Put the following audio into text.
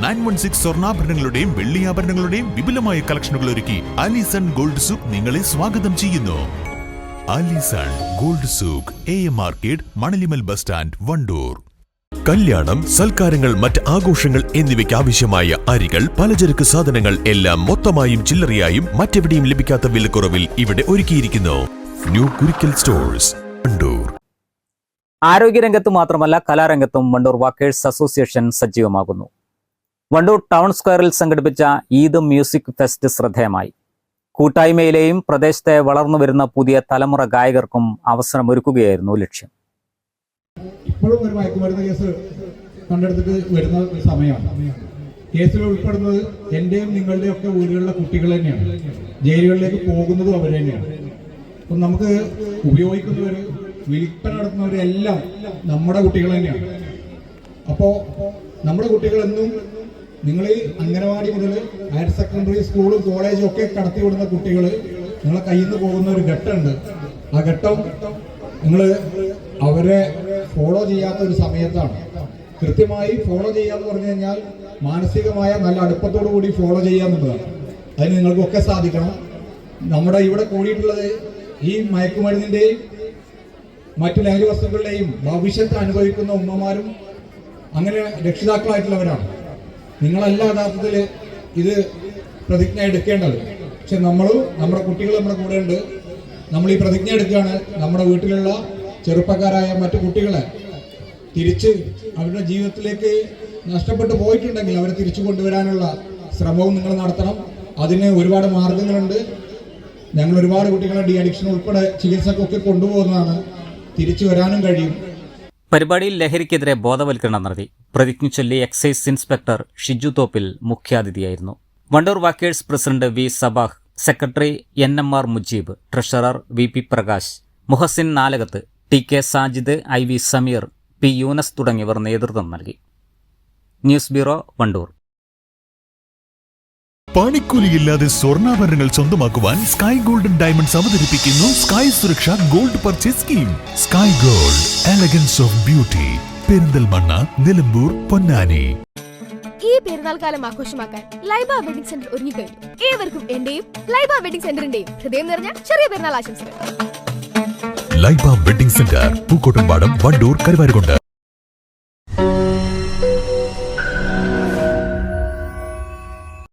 916 സ്വർണ്ണാഭരണങ്ങളുടെയും വെള്ളിയാഭരണങ്ങളുടെയും വിപുലമായ കളക്ഷനുകൾ ഒരുക്കി Alison Gold souk നിങ്ങളെ സ്വാഗതം ചെയ്യുന്നു. Alison Gold Souk, AM market, Manalimal bus stand, Wandoor. കല്യാണം, സൽക്കാരങ്ങൾ, മറ്റ് ആഘോഷങ്ങൾ എന്നിവയ്ക്ക് ആവശ്യമായ അരികൾ, പലചരക്ക് സാധനങ്ങൾ എല്ലാം മൊത്തമായും ചില്ലറയായും മറ്റെവിടെയും ലഭിക്കാത്ത വിലക്കുറവിൽ ഇവിടെ ഒരുക്കിയിരിക്കുന്നു. New Kurikkal Stores, Wandoor. ആരോഗ്യരംഗത്ത് മാത്രമല്ല കലാരംഗത്തും വണ്ടൂർ വാക്കേഴ്സ് അസോസിയേഷൻ സജീവമാകുന്നു. വണ്ടൂർ ടൗൺ സ്ക്വയറിൽ സംഘടിപ്പിച്ച ഈദ് മ്യൂസിക് ഫെസ്റ്റ് ശ്രദ്ധേയമായി. കൂട്ടായ്മയിലെയും പ്രദേശത്തെ വളർന്നുവരുന്ന പുതിയ തലമുറ ഗായകർക്കും അവസരമൊരുക്കുകയായിരുന്നു ലക്ഷ്യം. ഇപ്പോഴും ഒരു മയക്കുമരുന്ന് കേസ് കണ്ടെടുത്തിട്ട് വരുന്ന ഒരു സമയമാണ്. കേസിൽ ഉൾപ്പെടുന്നത് എന്റെയും നിങ്ങളുടെയും ഒക്കെ വീടുകളിലെ കുട്ടികൾ തന്നെയാണ്. ജയിലുകളിലേക്ക് പോകുന്നതും അവർ തന്നെയാണ്. അപ്പം നമുക്ക് ഉപയോഗിക്കുന്നവര്, വിൽപ്പന നടത്തുന്നവരെല്ലാം നമ്മുടെ കുട്ടികൾ തന്നെയാണ്. അപ്പോ നമ്മുടെ കുട്ടികളെന്നും നിങ്ങൾ ഈ അംഗനവാടി മുതൽ ഹയർ സെക്കൻഡറി സ്കൂളും കോളേജും ഒക്കെ കടത്തിവിടുന്ന കുട്ടികൾ നിങ്ങളെ കയ്യിൽ നിന്ന് പോകുന്ന ഒരു ഘട്ടമുണ്ട്. ആ ഘട്ടം നിങ്ങൾ അവരെ ഫോളോ ചെയ്യാത്ത ഒരു സമയത്താണ്. കൃത്യമായി ഫോളോ ചെയ്യാന്ന് പറഞ്ഞു കഴിഞ്ഞാൽ മാനസികമായ നല്ല അടുപ്പത്തോടു കൂടി ഫോളോ ചെയ്യാന്നുള്ളതാണ്. അതിന് നിങ്ങൾക്കൊക്കെ സാധിക്കണം. നമ്മുടെ ഇവിടെ കൂടിയിട്ടുള്ളത് ഈ മയക്കുമരുന്നിന്റെയും മറ്റു ലഹരി വസ്തുക്കളുടെയും ഭവിഷ്യത്ത് അനുഭവിക്കുന്ന ഉമ്മമാരും അങ്ങനെ രക്ഷിതാക്കളായിട്ടുള്ളവരാണ്. നിങ്ങളല്ല യഥാർത്ഥത്തിൽ ഇത് പ്രതിജ്ഞ എടുക്കേണ്ടത്. പക്ഷെ നമ്മുടെ കുട്ടികൾ നമ്മുടെ കൂടെ ഉണ്ട്. നമ്മൾ ഈ പ്രതിജ്ഞ എടുക്കുകയാണ്. നമ്മുടെ വീട്ടിലുള്ള ചെറുപ്പക്കാരായ മറ്റു കുട്ടികളെ തിരിച്ച് അവരുടെ ജീവിതത്തിലേക്ക് നഷ്ടപ്പെട്ടു പോയിട്ടുണ്ടെങ്കിൽ അവരെ തിരിച്ചു കൊണ്ടുവരാനുള്ള ശ്രമവും നിങ്ങൾ നടത്തണം. അതിന് ഒരുപാട് മാർഗങ്ങളുണ്ട്. ഞങ്ങൾ ഒരുപാട് കുട്ടികളെ ഡി അഡിക്ഷൻ ഉൾപ്പെടെ ചികിത്സക്കൊക്കെ കൊണ്ടുപോകുന്നതാണ്. തിരിച്ചു വരാനും കഴിയും. പരിപാടിയിൽ ലഹരിക്കെതിരെ ബോധവൽക്കരണം നടത്തി. പ്രതിജ്ഞ ചൊല്ലി എക്സൈസ് ഇൻസ്പെക്ടർ ഷിജു തോപ്പിൽ മുഖ്യാതിഥിയായിരുന്നു. Wandoor Walkers president V Sabah, secretary NMR Mujeeb, treasurer VP Prakash, Muhasin Nalakath, TK Sajid, IV Sameer, P Yunus തുടങ്ങിയവർ നേതൃത്വം നൽകി. News bureau, Wandoor. പണിക്കൂലിയില്ലാതെ സ്വർണ്ണാഭരണങ്ങൾ സ്വന്തമാക്കുവാൻ സ്കൈ ഗോൾഡൻ ഡയമണ്ട്സ് അവതരിപ്പിക്കുന്നു Sky Suraksha gold purchase scheme. Sky Gold, elegance of beauty, Perinthalmanna, Nilambur, Ponnani. ഈ പെരുന്നാൾ കാലം ആഘോഷമാക്കാൻ ലൈബ വെഡിംഗ് സെന്റർ ഒരുങ്ങിക്കഴിഞ്ഞു. ഏവർക്കും എന്റെയും ലൈബ വെഡിംഗ് സെന്ററിന്റെയും ഹൃദയം നിറഞ്ഞ ചെറിയ പെരുന്നാൾ ആശംസകൾ. Laiba wedding centre, Pookkottumpadam, Wandoor, Karuvarakundu.